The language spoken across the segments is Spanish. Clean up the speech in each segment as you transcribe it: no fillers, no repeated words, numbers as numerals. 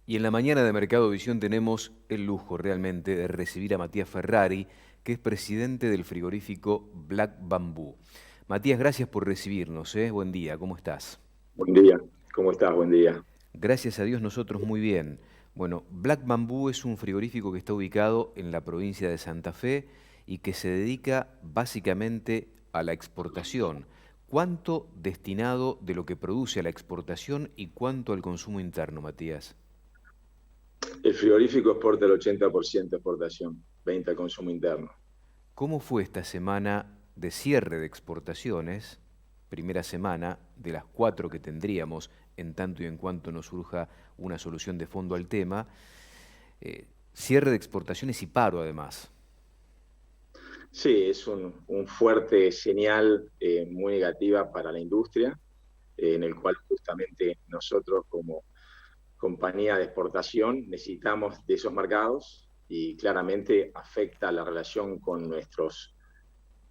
Y en la mañana de Mercado Visión tenemos el lujo realmente de recibir a Matías Ferrari, que es presidente del frigorífico Black Bamboo. Matías, gracias por recibirnos, ¿eh? Buen día, ¿cómo estás? Buen día, ¿cómo estás? Buen día. Gracias a Dios nosotros muy bien. Bueno, Black Bamboo es un frigorífico que está ubicado en la provincia de Santa Fe y que se dedica básicamente a la exportación. ¿Cuánto destinado de lo que produce a la exportación y cuánto al consumo interno, Matías? El frigorífico exporta el 80% exportación, 20% al consumo interno. ¿Cómo fue esta semana de cierre de exportaciones? Primera semana de las 4 que tendríamos, en tanto y en cuanto nos surja una solución de fondo al tema. Cierre de exportaciones y paro además. Sí, es un fuerte señal muy negativa para la industria, en el cual justamente nosotros como compañía de exportación necesitamos de esos mercados y claramente afecta la relación con nuestros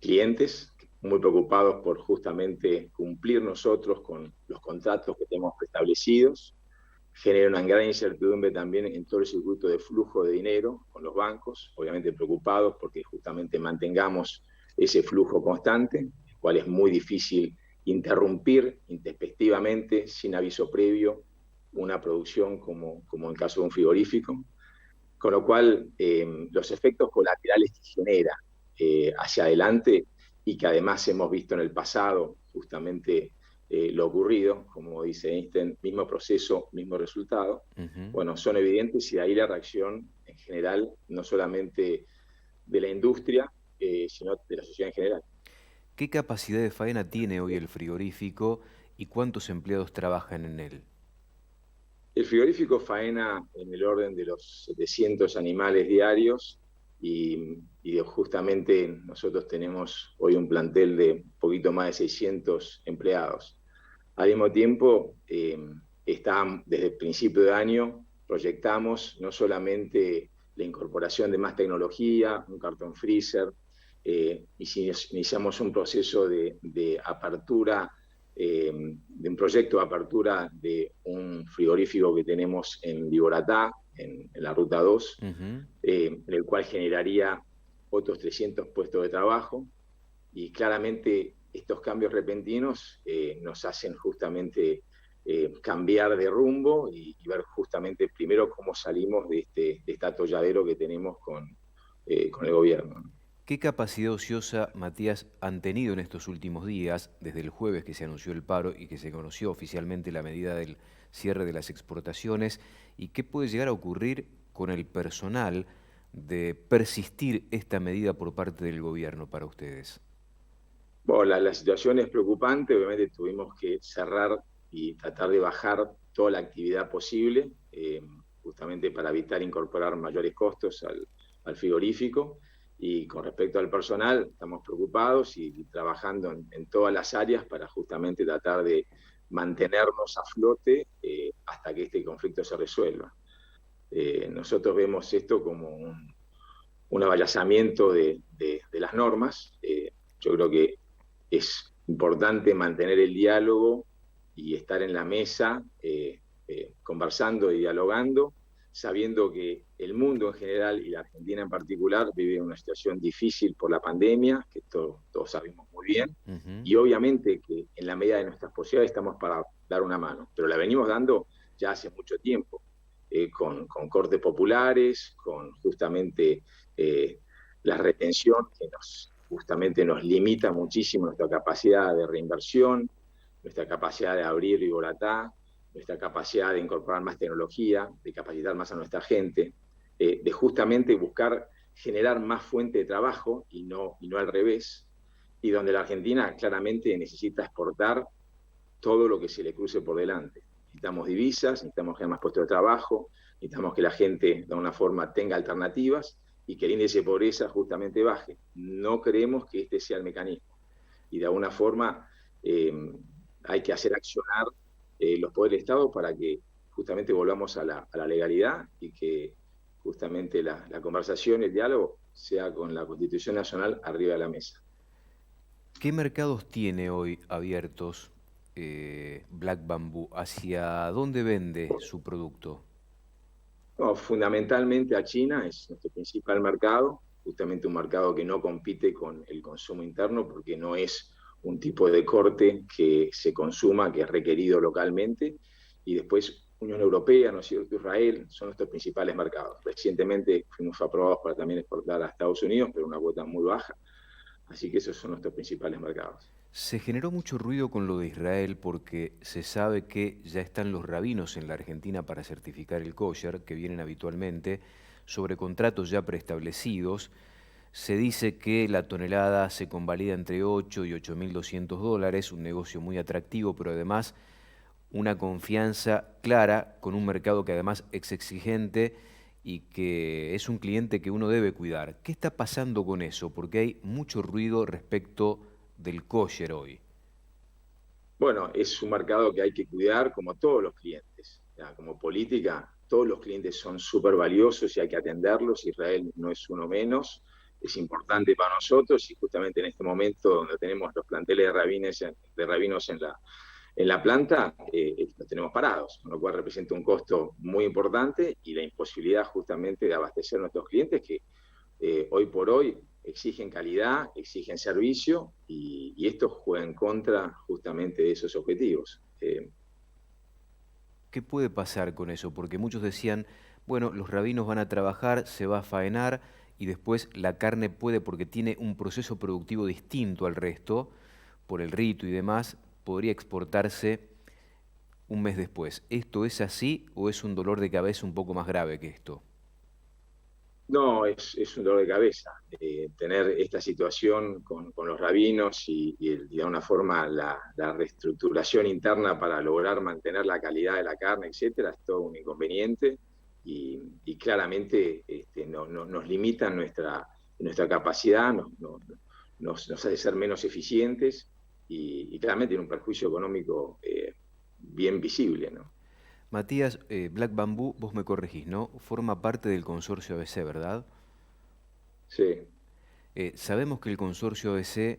clientes, muy preocupados por justamente cumplir nosotros con los contratos que tenemos preestablecidos. Genera una gran incertidumbre también en todo el circuito de flujo de dinero con los bancos, obviamente preocupados porque justamente mantengamos ese flujo constante, el cual es muy difícil interrumpir intempestivamente, sin aviso previo, una producción como en el caso de un frigorífico. Con lo cual, los efectos colaterales que genera hacia adelante y que además hemos visto en el pasado justamente lo ocurrido, como dice Einstein, mismo proceso, mismo resultado, Ujú. bueno, son evidentes y de ahí la reacción en general, no solamente de la industria, sino de la sociedad en general. ¿Qué capacidad de faena tiene hoy el frigorífico y cuántos empleados trabajan en él? El frigorífico faena en el orden de los 700 animales diarios y justamente nosotros tenemos hoy un plantel de un poquito más de 600 empleados. Al mismo tiempo, desde el principio de año proyectamos no solamente la incorporación de más tecnología, un cartón freezer, iniciamos un proceso de apertura, de un proyecto de apertura de un frigorífico que tenemos en Viboratá, en la Ruta 2, Ujú. en el cual generaría otros 300 puestos de trabajo y claramente estos cambios repentinos nos hacen justamente cambiar de rumbo y ver justamente primero cómo salimos de este atolladero que tenemos con el gobierno. ¿Qué capacidad ociosa, Matías, han tenido en estos últimos días, desde el jueves que se anunció el paro y que se conoció oficialmente la medida del cierre de las exportaciones? ¿Y qué puede llegar a ocurrir con el personal de persistir esta medida por parte del gobierno para ustedes? Bueno, la situación es preocupante, obviamente tuvimos que cerrar y tratar de bajar toda la actividad posible, justamente para evitar incorporar mayores costos al frigorífico. Y con respecto al personal, estamos preocupados y trabajando en todas las áreas para justamente tratar de mantenernos a flote hasta que este conflicto se resuelva. Nosotros vemos esto como un abayazamiento de las normas. Yo creo que es importante mantener el diálogo y estar en la mesa conversando y dialogando, sabiendo que el mundo en general y la Argentina en particular vive una situación difícil por la pandemia, que todos sabemos muy bien, Ujú. y obviamente que en la medida de nuestras posibilidades estamos para dar una mano, pero la venimos dando ya hace mucho tiempo, con cortes populares, con justamente la retención que justamente nos limita muchísimo nuestra capacidad de reinversión, nuestra capacidad de abrir y volatá, nuestra capacidad de incorporar más tecnología, de capacitar más a nuestra gente, de justamente buscar generar más fuente de trabajo y no al revés, y donde la Argentina claramente necesita exportar todo lo que se le cruce por delante. Necesitamos divisas, necesitamos generar más puestos de trabajo, necesitamos que la gente de alguna forma tenga alternativas y que el índice de pobreza justamente baje. No creemos que este sea el mecanismo. Y de alguna forma eh, hay que hacer accionar los poderes del Estado para que justamente volvamos a la legalidad y que justamente la conversación, el diálogo, sea con la Constitución Nacional arriba de la mesa. ¿Qué mercados tiene hoy abiertos Black Bamboo? ¿Hacia dónde vende su producto? No, fundamentalmente a China es nuestro principal mercado, justamente un mercado que no compite con el consumo interno porque no es un tipo de corte que se consuma, que es requerido localmente. Y después Unión Europea, ¿no es cierto?, Israel, son nuestros principales mercados. Recientemente fuimos aprobados para también exportar a Estados Unidos, pero una cuota muy baja. Así que esos son nuestros principales mercados. Se generó mucho ruido con lo de Israel porque se sabe que ya están los rabinos en la Argentina para certificar el kosher, que vienen habitualmente, sobre contratos ya preestablecidos. Se dice que la tonelada se convalida entre 8 y 8.200 dólares, un negocio muy atractivo, pero además una confianza clara con un mercado que además es exigente y que es un cliente que uno debe cuidar. ¿Qué está pasando con eso? Porque hay mucho ruido respecto del kosher hoy. Bueno, es un mercado que hay que cuidar como todos los clientes. Ya, como política, todos los clientes son súper valiosos y hay que atenderlos. Israel no es uno menos. Es importante para nosotros y justamente en este momento donde tenemos los planteles de rabinos en la planta, los tenemos parados, con lo cual representa un costo muy importante y la imposibilidad justamente de abastecer a nuestros clientes que hoy por hoy exigen calidad, exigen servicio y esto juega en contra justamente de esos objetivos. ¿Qué puede pasar con eso? Porque muchos decían, bueno, los rabinos van a trabajar, se va a faenar y después la carne puede, porque tiene un proceso productivo distinto al resto, por el rito y demás, podría exportarse un mes después. ¿Esto es así o es un dolor de cabeza un poco más grave que esto? No, es un dolor de cabeza tener esta situación con los rabinos y de alguna forma la reestructuración interna para lograr mantener la calidad de la carne, etcétera, es todo un inconveniente y claramente nos limita nuestra capacidad, nos hace ser menos eficientes y claramente tiene un perjuicio económico bien visible, ¿no? Matías, Black Bamboo, vos me corregís, ¿no? Forma parte del consorcio ABC, ¿verdad? Sí. Sabemos que el consorcio ABC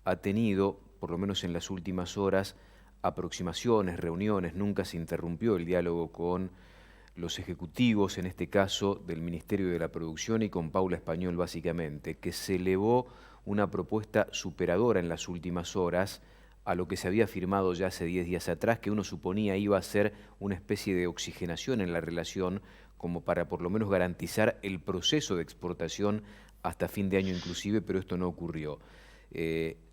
ha tenido, por lo menos en las últimas horas, aproximaciones, reuniones, nunca se interrumpió el diálogo con los ejecutivos, en este caso del Ministerio de la Producción y con Paula Español básicamente, que se elevó una propuesta superadora en las últimas horas a lo que se había firmado ya hace 10 días atrás, que uno suponía iba a ser una especie de oxigenación en la relación, como para por lo menos garantizar el proceso de exportación hasta fin de año inclusive, pero esto no ocurrió.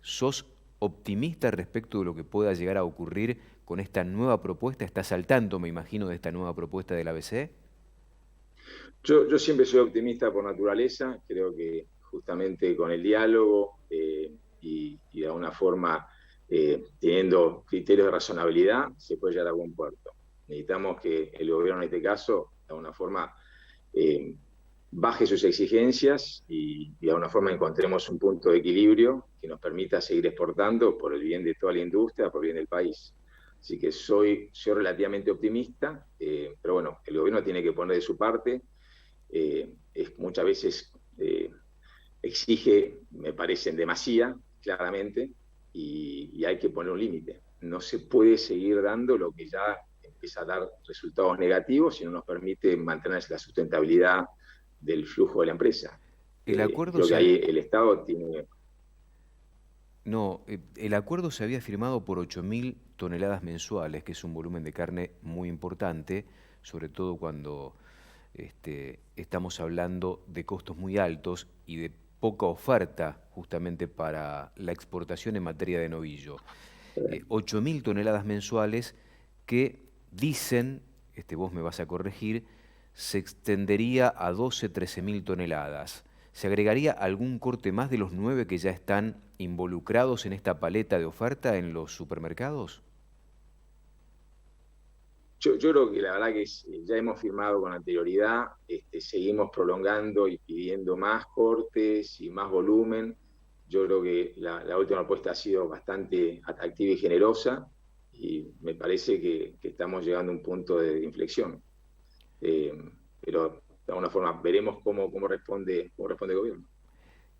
¿Sos optimista respecto de lo que pueda llegar a ocurrir con esta nueva propuesta? ¿Estás al tanto, me imagino, de esta nueva propuesta del ABC? Yo siempre soy optimista por naturaleza, creo que justamente con el diálogo y de alguna forma teniendo criterios de razonabilidad se puede llegar a buen puerto. Necesitamos que el gobierno en este caso de alguna forma eh, baje sus exigencias y de alguna forma encontremos un punto de equilibrio que nos permita seguir exportando por el bien de toda la industria, por el bien del país. Así que soy relativamente optimista, pero bueno, el gobierno tiene que poner de su parte muchas veces exige, me parece, en demasía, claramente, y hay que poner un límite. No se puede seguir dando lo que ya empieza a dar resultados negativos si no nos permite mantener la sustentabilidad del flujo de la empresa. El acuerdo Creo que se, ahí el Estado tiene. no, el acuerdo se había firmado por 8.000 toneladas mensuales, que es un volumen de carne muy importante, sobre todo cuando estamos hablando de costos muy altos y de poca oferta justamente para la exportación en materia de novillo. 8.000 toneladas mensuales que dicen, vos me vas a corregir, se extendería a 12, 13.000 toneladas. ¿Se agregaría algún corte más de los 9 que ya están involucrados en esta paleta de oferta en los supermercados? Yo creo que la verdad que ya hemos firmado con anterioridad, seguimos prolongando y pidiendo más cortes y más volumen. Yo creo que la última apuesta ha sido bastante atractiva y generosa y me parece que estamos llegando a un punto de inflexión. Eh, pero de alguna forma veremos cómo responde el gobierno.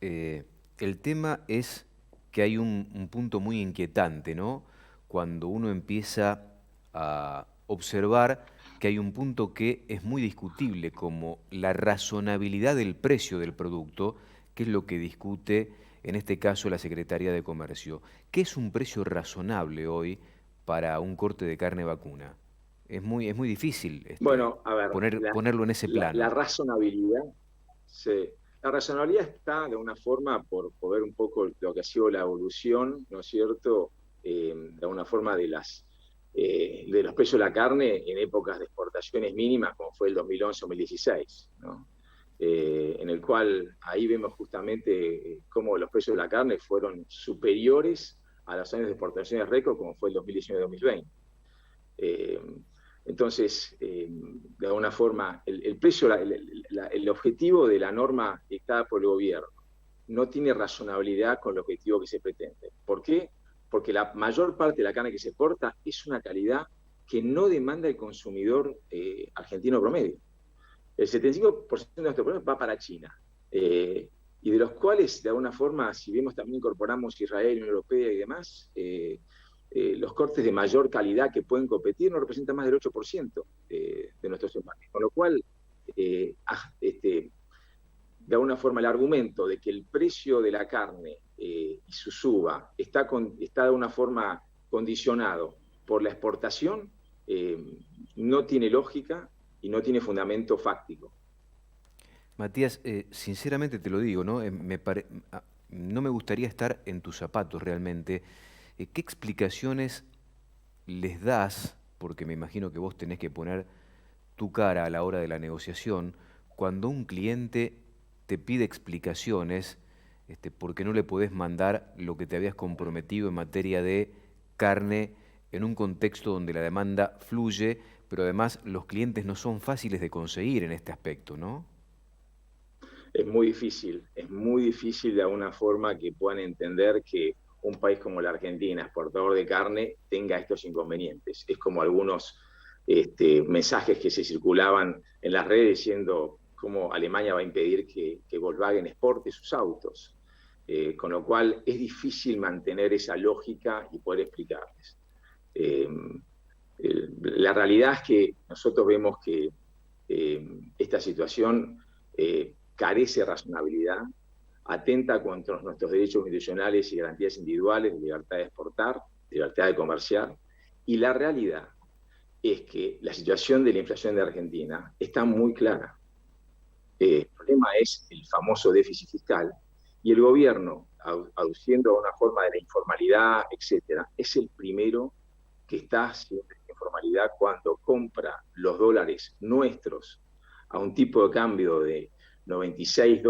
Eh, el tema es que hay un punto muy inquietante, ¿no? Cuando uno empieza a observar que hay un punto que es muy discutible, como la razonabilidad del precio del producto, que es lo que discute en este caso la Secretaría de Comercio. ¿Qué es un precio razonable hoy para un corte de carne vacuna? Es muy difícil Bueno, a ver, ponerlo en ese la plano. razonabilidad, sí, la razonabilidad está de una forma por ver un poco lo que ha sido la evolución, ¿no es cierto? De alguna forma de los precios de la carne en épocas de exportaciones mínimas, como fue el 2011-2016, ¿no? En el cual ahí vemos justamente cómo los precios de la carne fueron superiores a los años de exportaciones récord, como fue el 2019-2020. Eh, entonces, de alguna forma, el precio, el objetivo de la norma dictada por el gobierno no tiene razonabilidad con el objetivo que se pretende. ¿Por qué? Porque la mayor parte de la carne que se exporta es una calidad que no demanda el consumidor argentino promedio. El 75% de nuestro producto va para China. Y de los cuales, de alguna forma, si vemos también incorporamos Israel, Unión Europea y demás, los cortes de mayor calidad que pueden competir no representan más del 8% de nuestros empaques. Con lo cual, de alguna forma, el argumento de que el precio de la carne y su suba está de alguna forma condicionado por la exportación, no tiene lógica y no tiene fundamento fáctico. Matías, sinceramente te lo digo, ¿no? No me gustaría estar en tus zapatos realmente. ¿Qué explicaciones les das? Porque me imagino que vos tenés que poner tu cara a la hora de la negociación, cuando un cliente te pide explicaciones, porque no le podés mandar lo que te habías comprometido en materia de carne en un contexto donde la demanda fluye, pero además los clientes no son fáciles de conseguir en este aspecto, ¿no? Es muy difícil de alguna forma que puedan entender que un país como la Argentina, exportador de carne, tenga estos inconvenientes. Es como algunos mensajes que se circulaban en las redes diciendo cómo Alemania va a impedir que Volkswagen exporte sus autos. Con lo cual es difícil mantener esa lógica y poder explicarles. Eh, la realidad es que nosotros vemos que esta situación carece de razonabilidad, atenta contra nuestros derechos institucionales y garantías individuales de libertad de exportar, de libertad de comerciar, y la realidad es que la situación de la inflación de Argentina está muy clara. El problema es el famoso déficit fiscal, y el gobierno, aduciendo una forma de la informalidad, etcétera, es el primero que está haciendo esta informalidad cuando compra los dólares nuestros a un tipo de cambio de 96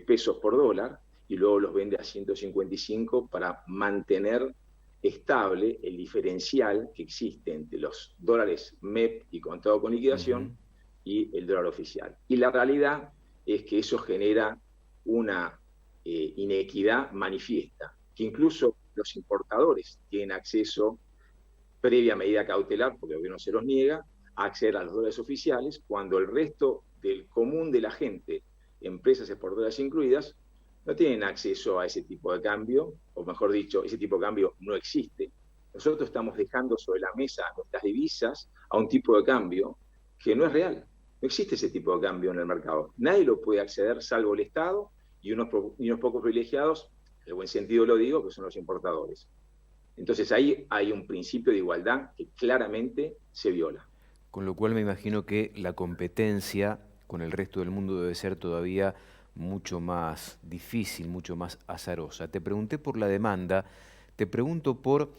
pesos por dólar y luego los vende a 155 para mantener estable el diferencial que existe entre los dólares MEP y contado con liquidación y el dólar oficial. Y la realidad es que eso genera una inequidad manifiesta, que incluso los importadores tienen acceso, previa medida cautelar, porque el gobierno se los niega, a acceder a los dólares oficiales, cuando el resto del común de la gente, empresas exportadoras incluidas, no tienen acceso a ese tipo de cambio, o mejor dicho, ese tipo de cambio no existe. Nosotros estamos dejando sobre la mesa nuestras divisas a un tipo de cambio que no es real. No existe ese tipo de cambio en el mercado. Nadie lo puede acceder salvo el Estado y unos pocos privilegiados, en el buen sentido lo digo, que son los importadores. Entonces ahí hay un principio de igualdad que claramente se viola. Con lo cual me imagino que la competencia con el resto del mundo debe ser todavía mucho más difícil, mucho más azarosa. Te pregunté por la demanda, te pregunto por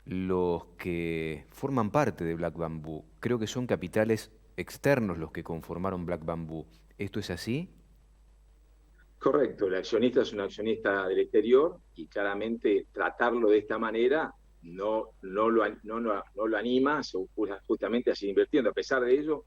los que forman parte de Black Bamboo. Creo que son capitales externos los que conformaron Black Bamboo. ¿Esto es así? Correcto, el accionista es un accionista del exterior y claramente tratarlo de esta manera no lo anima justamente a seguir invirtiendo. A pesar de ello,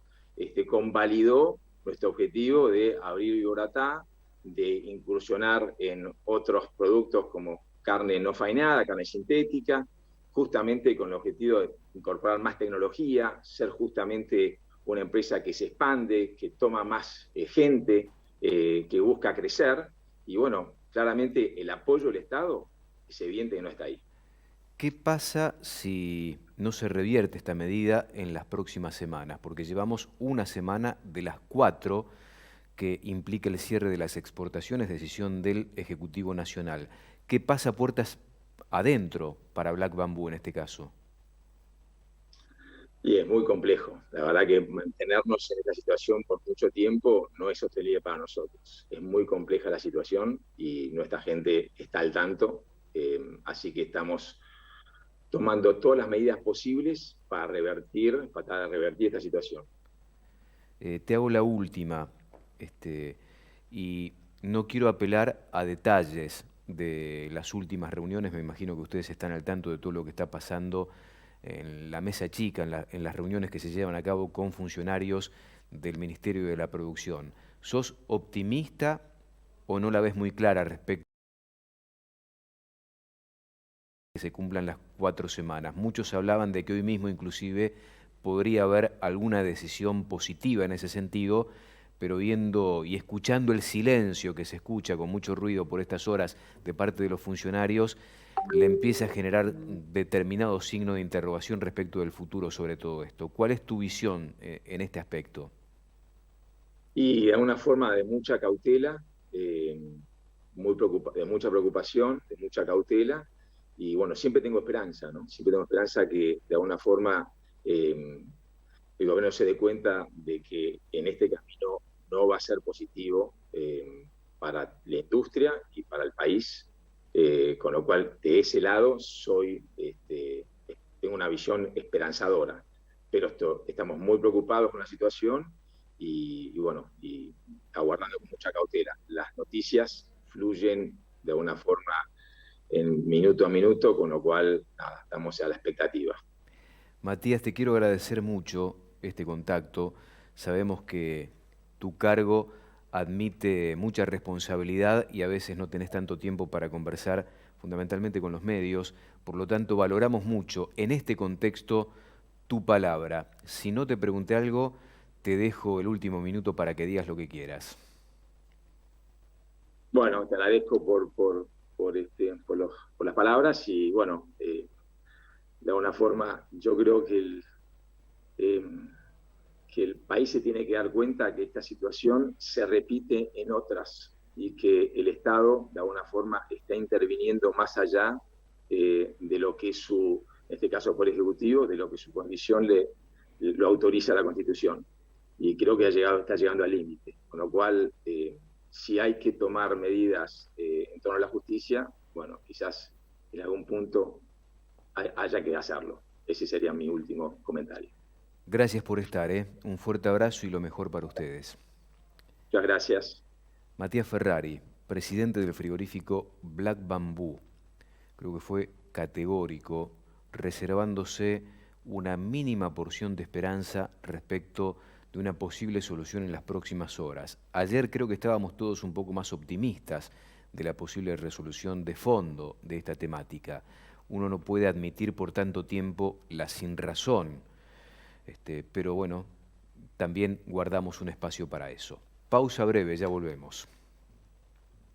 convalidó nuestro objetivo de abrir Iboratá, de incursionar en otros productos como carne no faenada, carne sintética, justamente con el objetivo de incorporar más tecnología, ser justamente una empresa que se expande, que toma más gente, que busca crecer, y bueno, claramente el apoyo del Estado es evidente que no está ahí. ¿Qué pasa si no se revierte esta medida en las próximas semanas, porque llevamos una semana de las 4 que implica el cierre de las exportaciones, decisión del Ejecutivo Nacional. ¿Qué pasa puertas adentro para Black Bamboo en este caso? Y es muy complejo. La verdad que mantenernos en esta situación por mucho tiempo no es sostenible para nosotros. Es muy compleja la situación y nuestra gente está al tanto. Así que estamos tomando todas las medidas posibles para tratar de revertir esta situación. Te hago la última, y no quiero apelar a detalles de las últimas reuniones. Me imagino que ustedes están al tanto de todo lo que está pasando en la mesa chica, en las reuniones que se llevan a cabo con funcionarios del Ministerio de la Producción. ¿Sos optimista o no la ves muy clara respecto a que se cumplan las 4 semanas? Muchos hablaban de que hoy mismo inclusive podría haber alguna decisión positiva en ese sentido, pero viendo y escuchando el silencio que se escucha con mucho ruido por estas horas de parte de los funcionarios, le empieza a generar determinado signo de interrogación respecto del futuro sobre todo esto. ¿Cuál es tu visión en este aspecto? Y de una forma de mucha cautela, de mucha preocupación, de mucha cautela. Y bueno, siempre tengo esperanza, ¿no? Siempre tengo esperanza que de alguna forma el gobierno se dé cuenta de que en este camino no va a ser positivo para la industria y para el país, con lo cual de ese lado tengo una visión esperanzadora, pero estamos muy preocupados con la situación y aguardando con mucha cautela. Las noticias fluyen de una forma en minuto a minuto, con lo cual nada, estamos a la expectativa. Matías, te quiero agradecer mucho este contacto. Sabemos que tu cargo admite mucha responsabilidad y a veces no tenés tanto tiempo para conversar fundamentalmente con los medios. Por lo tanto, valoramos mucho en este contexto tu palabra. Si no te pregunté algo, te dejo el último minuto para que digas lo que quieras. Bueno, te agradezco por las palabras y bueno, de alguna forma yo creo eh, que el país se tiene que dar cuenta que esta situación se repite en otras y que el Estado de alguna forma está interviniendo más allá de lo que en este caso por Ejecutivo, de lo que su condición lo autoriza la Constitución. Y creo que está llegando al límite, con lo cual si hay que tomar medidas en torno a la justicia, bueno, quizás en algún punto haya que hacerlo. Ese sería mi último comentario. Gracias por estar, ¿eh? Un fuerte abrazo y lo mejor para ustedes. Muchas gracias. Matías Ferrari, presidente del frigorífico Black Bamboo, creo que fue categórico, reservándose una mínima porción de esperanza respecto de una posible solución en las próximas horas. Ayer creo que estábamos todos un poco más optimistas de la posible resolución de fondo de esta temática. Uno no puede admitir por tanto tiempo la sinrazón, pero bueno, también guardamos un espacio para eso. Pausa breve, ya volvemos.